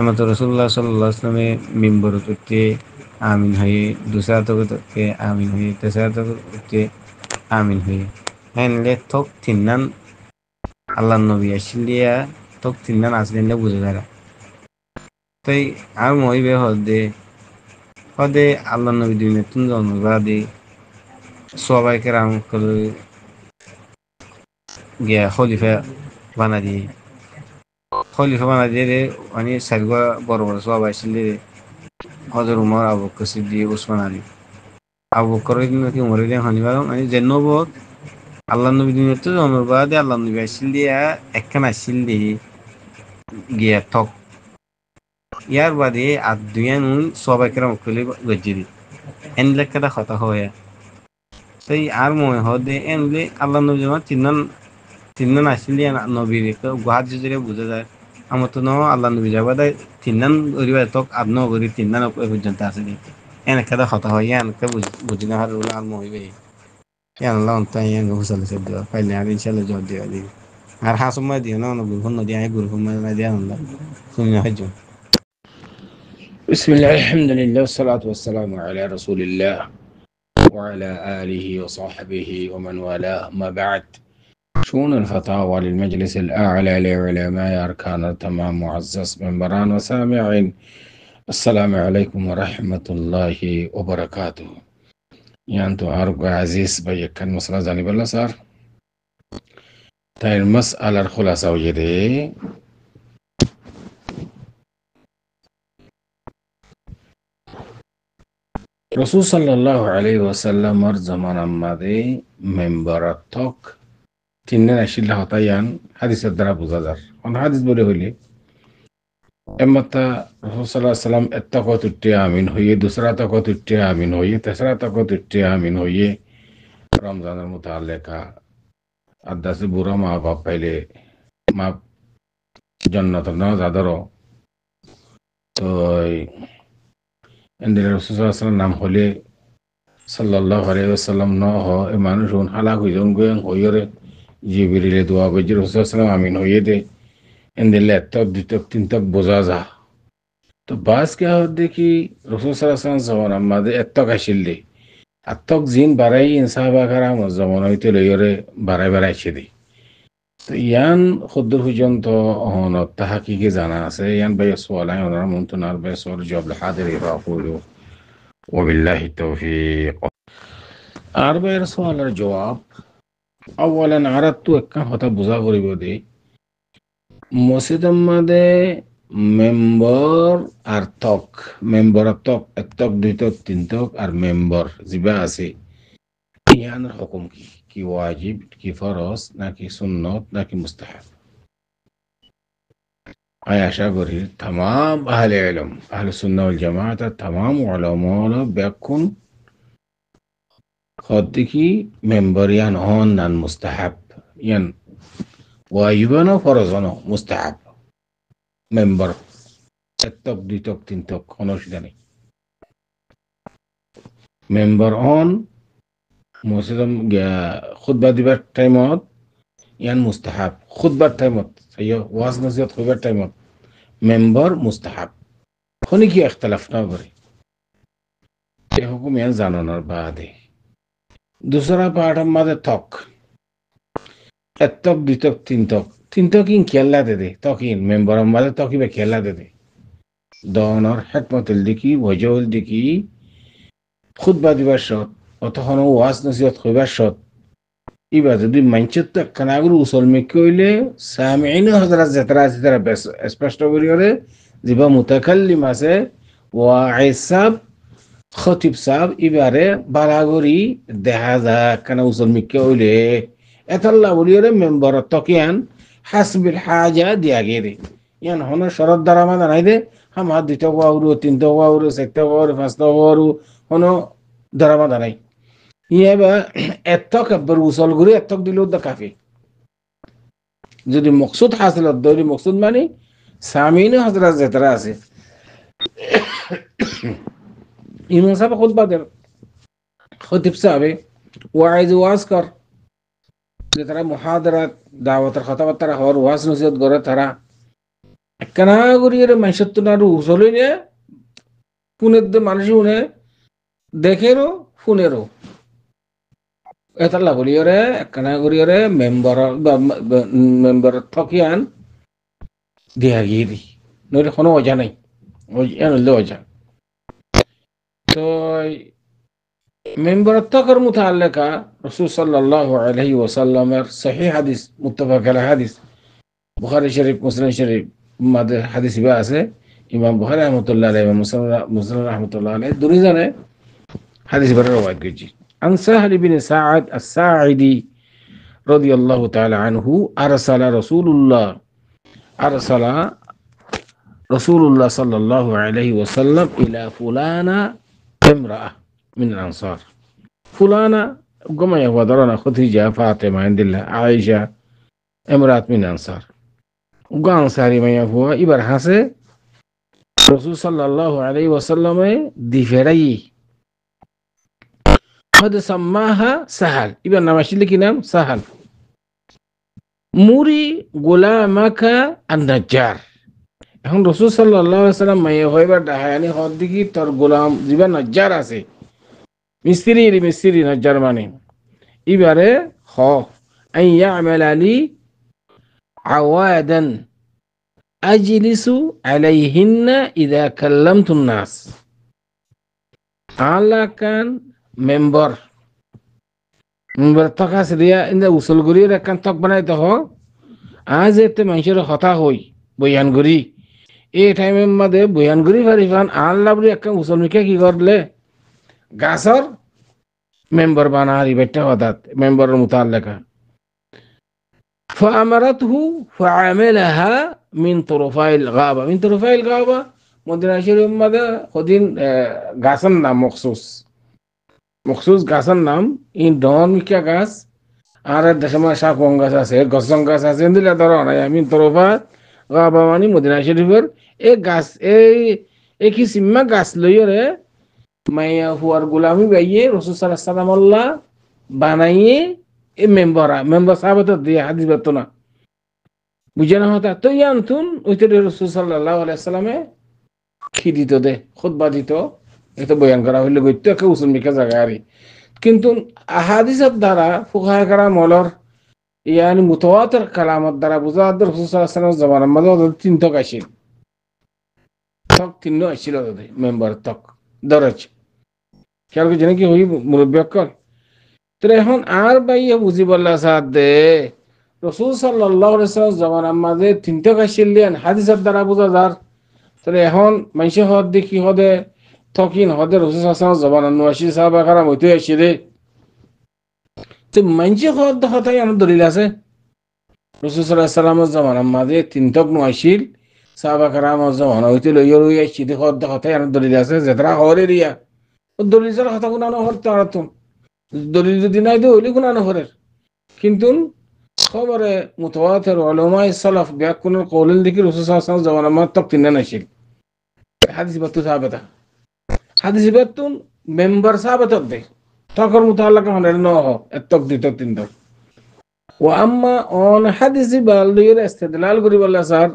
আমাদের রসুল্লাহ সাল্লাহ আসলামে মিম্বর করতে আমিন হয়ে দুসরা তকতে আমিন হয়ে তেসরা তকতে আমিন হয়ে হ্যাঁ থক তিন্নান আল্লাহ নবী আসলিয়া থক তিন্নান আসলেন বুঝে যারা তাই আর মহিবে হদে আল্লাহ নবী দুই নতুন জন্ম বাদে সবাই কেরাম করে গিয়া খলিফা বানা দিয়ে মানে সাইডগুলা বড় বড় সবাই আসলে হজর উমর আবু বকর সিদ্দিক উসমান আলী আবু বকর কি উমর হানিবার মানে যে নবত আল্লাহ নবী দিনের তো জন্মের বাদে আল্লাহ নবী আসিল দিয়া একখান আসিল দিয়ে গিয়া থক ইয়ার বাদে আর দুইয়া নুন সবাই কেরাম খুলে গজ্জি এন লেখাটা কথা হয় তাই আর মনে হয় দে এনলে আল্লাহ নবী আমার তিনজন আসিল দিয়া নবীর গুহার যদি বোঝা যায় আমার তো ন আল্লাহ নবী যাবা দেয় তিনজন ওরিবা তক আর ন করি তিনজন পর্যন্ত আছে এনেকা কথা হয় এনেকা বুঝি না হার আর মহিবে আল্লাহ তাই হুসালে সে দেওয়া পাইলে আর ইনশাল্লাহ জব দেওয়া দিবি আর হাসময় দিও না গুরুফোন নদী আয় গুরুফোন না দিয়া আল্লাহ শুনি না হাজ بسم الله الحمد لله والصلاة والسلام على رسول الله وعلى آله وصحبه ومن والاه ما بعد شؤون الفتاوى للمجلس الأعلى لعلماء أركان التمام معزز منبران وسامعين السلام عليكم ورحمة الله وبركاته يعني أرجو عزيز بيكن مسألة زاني بالله صار تاي المسألة الخلاصة وجدي রসুল সাল্লাল্লাহু আলাইহি ওয়াসাল্লামর জামানার মাঝে মেম্বারতক তিনজন আসিল্লা হতায়ান হাদিসের দ্বারা বোঝা যার কোন হাদিস বলে হইলে এমতা রসুল সাল্লাল্লাহু আলাইহি সাল্লাম এত্তাকত উঠে আমিন হইয়ে দুসরা তকত উঠে আমিন হইয়ে তেসরা তকত উঠে আমিন হইয়ে রমজানের মুতাল্লিকা আদাসে বুড়া মা বাপ পাইলে মা জন্নত না যাদর তো এন্দিলে রসুল সাল্লাল্লাহু আলাইহি সাল্লাম নাম হলে সাল্লাল্লাহু আলাইহি ওয়াসাল্লাম ন হ এ মানুষ হালাক হইজন গোয়েন হইরে জিবরিলে দোয়া গজি রাসূল সাল্লাল্লাহু আমিন হইয়ে দে এন্দিলে তক দিতক তিনতক বোঝা যা তো বাস কে দেখি রাসূল সাল্লাল্লাহু আলাইহি ওয়াসাল্লাম আমাদের এতক আসিল দে আতক জিন বাড়াই ইনসাবা কারা মজমন হইতে লইরে বাড়াইছে দে তো ইয়ান খুদ্দুর পর্যন্ত হন তাহাকিকে জানা আছে ইয়ান ভাই সোয়ালাই ওনার মন্তনার ভাই সোয়াল জবাব হাজির রাখুলু ওবিল্লাহি তৌফিক আর ভাইয়ের সোয়ালের জবাব আওয়ালান আরাত্তু একটা কথা বোঝা করিব দে মসজিদের মধ্যে মেম্বর আর তক মেম্বর তক এক তক দুই তক তিন তক আর মেম্বর জিবা আছে ইয়ানের হুকুম কি কি ওয়াজিব কি ফরজ নাকি সুন্নত নাকি মুস্তাহাব আমি আশা করি तमाम আহলে ইলম আহলে সুন্নাহ ওয়াল জামাত तमाम উলামা বেকুন خدكي member yan hon nan mustahab yan wajibano farazano mustahab member ettok ditok tintok honoshidani member on musidam khutbah dibar timeot yan mustahab khutbah timeot ayo waz nasihat khutbah timeot member mustahab khoni ki ikhtilafna bari ye hukum yan zanonar baade दूसरा part हमारे तक तक द्वितक तीन तक इन खेला दे तकिन member हमारे तक ही खेला दे दोनों हिकमत दिकी वजह दिकी खुद बादिबार शत অতক্ষণ ওয়াজ নসিহত কইবার শত ইবা যদি মাইনচত তক কানাগুর উসল মে কইলে সামিইন হযরত যাত্রা আছে তারা স্পষ্ট করিরে জিবা মুতাকাল্লিম আছে ওয়াইজ সাহেব খতিব সাহেব এবারে বারাগরি দেখা যা কেন উসল মিকে হইলে এতাল্লা বলিরে মেম্বার তকিয়ান হাসবিল হাজা দিয়া গেরে ইয়ান হন শরত দ্বারা নাই দে হাম হাত দুইটা ওয়াউরু তিনটা ওয়াউরু চারটা ওয়াউরু পাঁচটা ওয়াউরু হন দ্বারা নাই ইয়াবা এতক একবার উসল করে এতক দিলেও দা কাফি যদি মকসুদ হাসিল দৌরি মকসুদ মানে সামিন হযরত যাত্রা আছে ইমাম সাহেব খুতবা দেন খতিব সাহেব ওয়াইজ ওয়াজ কর যে তারা মুহাদারাত দাওয়াতের কথাবার্তা হওয়ার ওয়াজ নসিহত করে তারা একখানা করিয়ে মানুষের তো আর উচলে নিয়ে পুনের মানুষ শুনে দেখেরও ফোনেরও এতাল্লা করিয়রে একখানা করিয়রে মেম্বার থকিয়ান দিয়া গিয়ে দি নইলে কোনো অজা নাই নইলে অজা তো মেম্বার থকর মুতাআল্লিকা রাসূল সাল্লাল্লাহু আলাইহি ওয়াসাল্লামের সহিহ হাদিস মুত্তাফাক আলাইহি হাদিস বুখারী শরীফ মুসলিম শরীফ মাদে হাদিস বা আছে ইমাম বুখারী রাহমাতুল্লাহ আলাইহি মুসলিম রাহমাতুল্লাহ আলাইহি দুইজনে হাদিস বার রওয়ায়াত করেছি عن سهل بن سعد الساعدي رضي الله تعالى عنه أرسل رسول الله صلى الله عليه وسلم إلى فلانة امرأة من الأنصار فلانة قم يهودرنا خديجة فاطمة عند الله عائشة امرأة من الأنصار وقال أنصاري ما يفوها إبرهاسه رسول صلى الله عليه وسلم دفري قد سماها سهل إبن نماشي لك نام سهل মুরি গোলামাকা আন্নাজ্জার এখন রাসূল সাল্লাল্লাহু আলাইহি ওয়াসাল্লাম মাইয়া হইবার ডাহায়ানি হদ দিকি তোর গোলাম জিবা নজ্জার আছে মিস্ত্রি নজ্জার মানে এবারে হ আন ইয়ামাল আলী আওয়াদান আজলিসু আলাইহিন্না ইযা কাল্লামতু নাস আলাকান মেম্বার তক আছে দিয়া ইন্দা উসল করি একখান তক বানাইতে হ আজ এতে মানুষের হতা হই বয়ান করি এই টাইমের মধ্যে বয়ান করি পারিফান আল্লাহ বলি একখান উসল মিকে কি করলে গাছর মেম্বার বানাহারি বেটা হঠাৎ মেম্বারের মুতাআল্লিকা فأمرته فعملها من طرفي الغابة মদিনা শরীফের মধ্যে কদিন গাছের নাম মখসুস গাছের নাম এই ডন মিকা গাছ আর দেশে মানে শাকং গাছ আছে গসং গাছ আছে দিলে ধরো নাই আমি তরফা গাবা মানে মদিনা শরীফের এই গাছ এই কি সিম্মা গাছ লইরে মাইয়া হুয়ার গোলামি বাইয়ে রাসূল সাল্লাল্লাহু আলাইহি ওয়াসাল্লাম আল্লাহ বানাইয়ে এই মেম্বার সাহাবাত দিয়ে হাদিস বাতো না বুঝে না হতা তো ইয়ান্তুন ওইতে রাসূল সাল্লাল্লাহু আলাইহি ওয়াসাল্লামে কি দিত দে খুতবা দিত এটা বয়ান করা হইলে গইতে একটা উসুল মিকা জায়গা আরি কিন্তু আহাদিসের দ্বারা ফুকাহা কারাম মলর ইয়ানি মুতাওয়াতির কালামের দ্বারা বুঝা রাসূল সাল্লাল্লাহু আলাইহি ওয়াসাল্লাম জামানার মধ্যে তিন তক আসিল তিন আসিল মেম্বার তক দরজ খেয়াল করে জানি কি হই মুরব্বী কল তো এখন আর বাইয়া বুঝি বললা সাদ দে রাসূল সাল্লাল্লাহু আলাইহি ওয়াসাল্লাম জামানার মধ্যে তিন তক আসিল হাদিসের দ্বারা বুঝা যার তাহলে এখন মানুষের হদ দেখি হদে তকিন হদে রাসূল সাল্লাল্লাহু আলাইহি ওয়াসাল্লাম জামানার নওয়াশি সাহাবা কারাম হইতে আসিরে তো মানুষের হদ হতাই আমার দলিল আছে রাসূল সাল্লাল্লাহু আলাইহি ওয়াসাল্লামের জামানার মধ্যে তিন তক নওয়াশিল সাহাবা কারামের জামানা হইতে লইয়া লইয়া আসিরে হদ হতাই আমার দলিল আছে যেটা হরে রিয়া ও দলিলের কথা কোন না হরতে আর তো দলিল যদি নাই তো হইলে কোন না হরের কিন্তু খবরে মুতাওয়াতির উলামায়ে সালাফ বিয়াকুনের কওলের দিকে রাসূল সাল্লাল্লাহু আলাইহি ওয়াসাল্লাম জামানার মধ্যে তক তিন না আসিল হাদিস বাতু সাহাবাতা হাদিস বাতুন মেম্বার সাহাবাত দে তকর মুতাআল্লিকা হনের ন হ এতক দিত তিন দক ওয়া আম্মা অন হাদিস বালদির ইস্তিদলাল করি বল্লা স্যার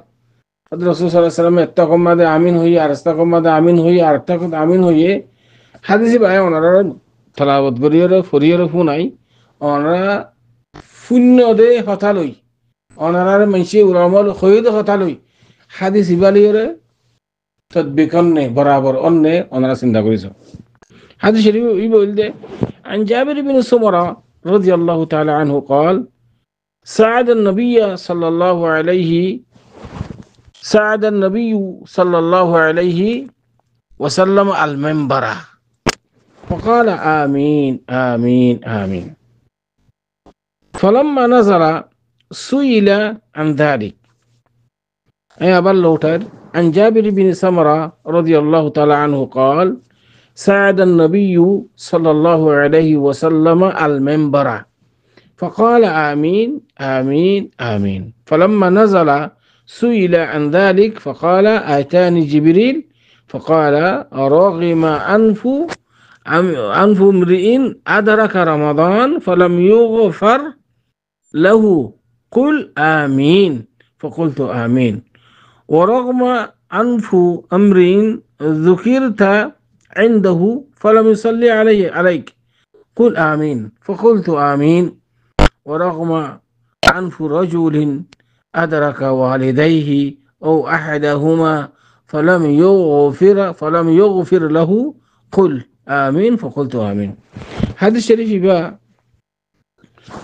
হযরত রাসূল সাল্লাল্লাহু আলাইহি ওয়াসাল্লাম এতক মাদে আমিন হই আর এতক মাদে আমিন হই আর এতক আমিন হইয়ে হাদিস বায় ওনারা তলাবত করিয়রে ফরিয়রে ফুনাই ওনারা শূন্য দে হতালই ওনারা মানসি উলামার খয়দ হতালই হাদিস বালিয়রে তদবিকন নে বরাবর অন্নে ওনারা চিন্তা করেছে হাদিস শরীফ এই বলতে عن جابر بن سمرة رضي الله تعالى عنه قال ساعد النبي صلى الله عليه وسلم المنبر فقال آمين آمين آمين فلما نزل سئل عن ذلك أي أبا اللوتر عن جابر بن سمرة رضي الله تعالى عنه قال ساعد النبي صلى الله عليه وسلم المنبر فقال آمين آمين آمين فلما نزل سئل عن ذلك فقال آتاني جبريل فقال رغم أنف امرئ أدرك رمضان فلم يغفر له قل آمين فقلت آمين ورغم أنف أمر ذكرت عنده فلم يصلي عليك قل آمين فقلت آمين ورغم أنف رجل أدرك والديه أو أحدهما فلم يغفر له قل آمين فقلت آمين. هذا الشريف بقى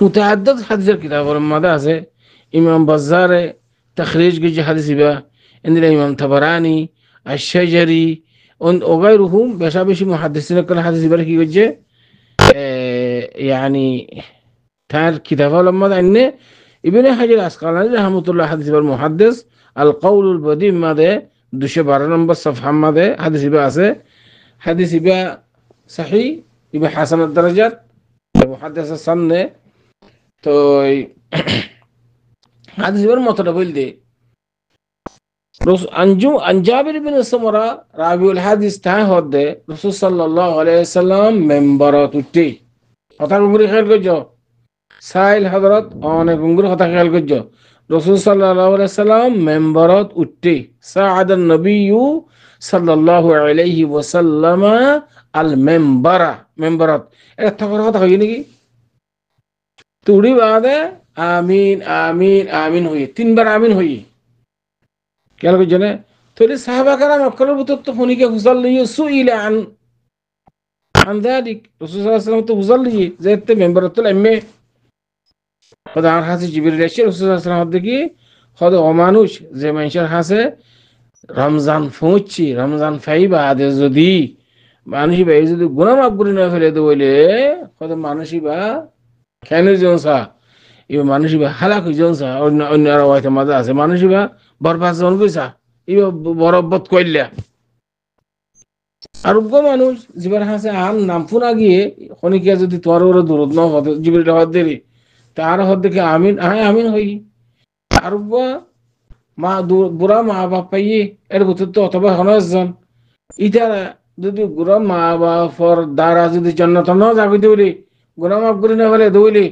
متعدد حديث الكتاب ولما ده إمام بزار تخريج جي حديث بقى إن الإمام تبراني الشجري وغيرهم بشابش محدثين كل حديث بركي جي يعني تار كتاب لما ده إنه ابن حجر العسقلاني رحمة الله حديث المحدث القول البديع ماذا دوشة بارا نمبر صفحة ماذا حديث بقى حديث بقى صحيح يبقى حسن الدرجات المحدث السنة تو حديث بقى مطلوب دي عن جابر بن سمرة راوي الحديث تاهد رسول صلى الله عليه وسلم منبرات التي কথা গুঙ্গুরি খেয়াল করছো সাইল হযরত অনেক গুঙ্গুরি কথা খেয়াল করছো রাসূল সাল্লাল্লাহু আলাইহি সাল্লাম মেম্বারত উঠতে সাআদান নবিয়্যু সাল্লাল্লাহু আলাইহি ওয়াসাল্লাম আল মেম্বারত এটা তখন কথা হয় নাকি তুড়ি বাদে আমিন আমিন আমিন হই তিনবার আমিন হই খেয়াল করছো না তাহলে সাহাবা کرام অকল বুতত ফনিকে হুসাল্লি সুইলা عن ذلك رسول صلى الله عليه وسلم توصلي زي المنبر طلع مي خدا عن حاسي جبريل الشيء رسول صلى الله عليه وسلم دقي خدا ومانوش زي ما انشر حاسي رمضان فوتشي رمضان فايبا هذا زودي مانوشي با يزودي گناه مقبولي نفله دوله خدا مانوشي با كانو جونسا يو مانوشي با حلاك جونسا অন্য رواية ماذا আছে مانوشي با برباد জন কইসা ইবা বরবত কইলা আরোগ্য মানুষ জীবন হাসে আন নামফুনা গিয়ে খনিকিয়া যদি তোমার ওরা দূরত ন হতে জীবনটা হত দেরি তার হত দেখে আমিন আমিন হই আরোগ্য মা বুড়া মা বাপ পাইয়ে এর ভিতর তো অথবা হনজন ইটারা যদি বুড়া মা বাপর দ্বারা যদি জন্নত ন জাগিতে বলি গুণা মাফ করে না ফেলে দইলি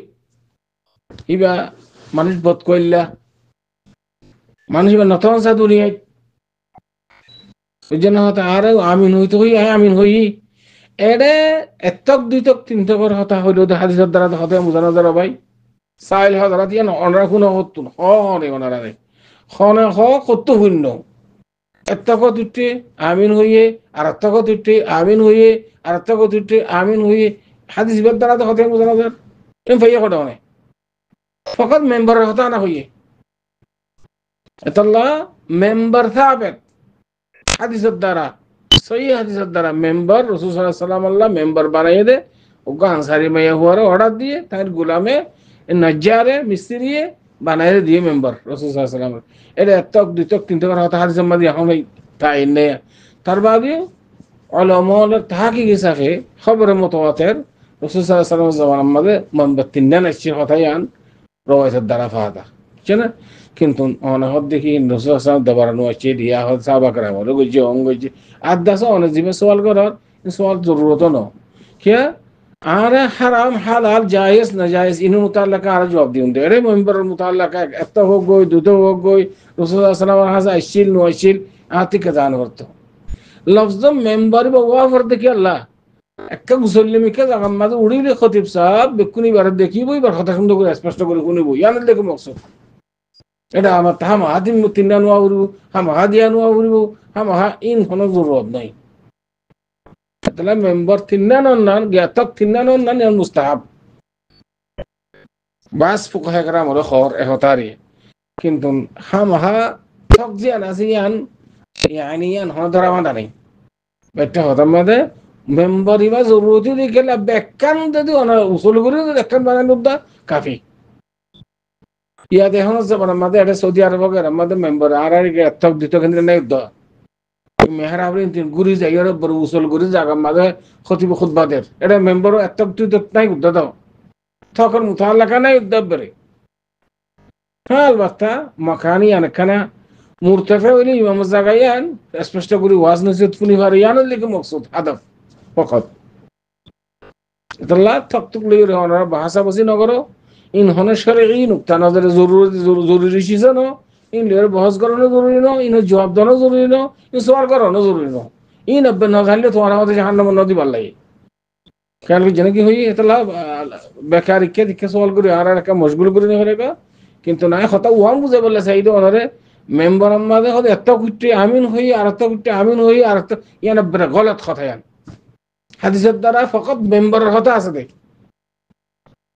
ইবা মানুষ বধ কইলা মানুষ ইবা নতন সা দুনিয়ায় ওই জন্য হতা আর আমিন হইতে হই আমিন হই এডে এতক দুইতক তিনতকর হতা হইল হাদিসের দ্বারা হতে বুঝানো দ্বারা ভাই সাইল হযরত ইয়ান অনরা কোন হতুন হরে অনরা রে খনে হ কত শূন্য এতক দুইতে আমিন হইয়ে আর এতক দুইতে আমিন হইয়ে আর এতক দুইতে আমিন হইয়ে হাদিসের দ্বারা হতে বুঝানো দ্বারা এম ভাইয়া কত মানে ফকত মেম্বারের হতা না হইয়ে এতলা মেম্বার থাকবে হাদিসের দ্বারা সহি হাদিসের দ্বারা মেম্বার রাসূল সাল্লাল্লাহু আলাইহি ওয়াসাল্লাম আল্লাহ মেম্বার বানাইয়ে দে ওগা আনসারি মাইয়া হুয়ারে অর্ডার দিয়ে তার গোলামে নজ্জারে মিস্ত্রিয়ে বানাইয়ে দিয়ে মেম্বার রাসূল সাল্লাল্লাহু আলাইহি ওয়াসাল্লাম এটা এতক দুইতক তিনতক হতা হাদিসের মধ্যে এখন তাই নেই তার বাদে উলামার তাহকিক হিসাবে খবর মুতাওয়াতির রাসূল সাল্লাল্লাহু আলাইহি ওয়াসাল্লাম জামানার মধ্যে মনবতিন্না নশি হতায়ান রওয়ায়াতের দ্বারা ফাদা চেনা কিন্তু অনহদ দেখি রাসূল সাল্লাল্লাহু আলাইহি ওয়াসাল্লাম দবারানো আছে দিয়া হদ সাহাবা کرام হলো গজি অঙ্গজি আদাস অনেক জিমে সওয়াল করার সওয়াল জরুরত ন কিয়া আর হারাম হালাল জায়েজ নাজায়েজ ইন মুতাল্লাক আর জবাব দিউন দে রে মেম্বারের মুতাল্লাক এত হোক গই দুটো হোক গই রাসূল সাল্লাল্লাহু আলাইহি ওয়াসাল্লাম হাজা আইছিল নো আইছিল আতি কা জান করতে লফজ মেম্বার বাবা ফর দেখি আল্লাহ একটা মুসলিমি কে জাগাম মাঝে উড়িলে খতিব সাহেব বেকুনি বার দেখিবই বার কথা সুন্দর করে স্পষ্ট করে শুনিব ইয়ান দেখো মকসদ এটা আমার হাম হাদিম তিনটা নোয়া উড়িব হাম হাদিয়া নোয়া উড়িব হাম হা ইন কোনো জরুরত নাই তাহলে মেম্বার তিনটা নন জ্ঞাতক তিনটা নন মুস্তাহাব বাস ফুকাহে کرام হলো খর এহতারি কিন্তু হাম হা ঠক জিয়ান আসিয়ান ইয়ানিয়ান হন ধরা বাঁধা নেই একটা হতার মধ্যে মেম্বার ইবা জরুরতি দেখে ব্যাখ্যান যদি উসুল করে ব্যাখ্যান বানানো দা কাফি ইয়াতে এখন যাবার আমাদের এটা সৌদি আরবের আমাদের মেম্বার আর এতক দিত কেন্দ্র নাই দ মেহরাবরিন তিন গুরি যাইয়ার বড় উসুল গুরি জায়গা মাঝে খতিব খুতবাদের এটা মেম্বার এতক দিত নাই উদ্দা দাও তখন মুতাল্লাকা নাই উদ্দা বরে হ্যাঁ আলবাত্তা মাকানি আনখানা মুরতাফা হইলে ইমাম জাগায়ান স্পষ্ট করে ওয়াজ নসিহত ফুনিবার ইয়ান লিখে মকসুদ হাদফ ফকত এতলা তকতুক লই রহনার ভাষা বসি নগর ইন হনে শরঈ নুকতা নজরে জরুরি সিজন ইন লিওর বহস করানো জরুরি ন, ইন জবাব দেওয়ানো জরুরি ন, ইন সওয়াল করানো জরুরি ন। ইন নব্বে ন জানলে তোমার আমাদের জাহান্নাম নদী ভাল লাগে। খেয়াল করছে নাকি হই এতলা বেকার ইকে দিকে সওয়াল করি আর একটা মশগুল করে নিয়ে ফেলেবা। কিন্তু না কথা ওয়ান বুঝে বললে চাইদ ওনারে মেম্বার আমাদের হতে এত কুটে আমিন হই আর এত কুটে আমিন হই আর এত ইয়ান গলত কথা ইয়ান হাদিসের দ্বারা ফকত মেম্বারের কথা আছে দেখ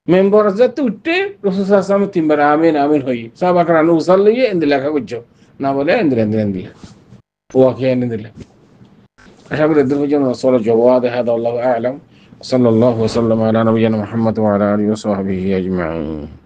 মেম্বার যাতে উঠতে রসুল সাল্লাল্লাহু তিনবার আমিন আমিন হই সাহাবা کرام উসাল লইয়ে এন্দি লেখা করছো না বলে এন্দি ওয়াকে এনে দিলে। আশা করি এদের জন্য সর জবাব هذا والله اعلم صلى الله وسلم على نبينا محمد وعلى اله وصحبه اجمعين.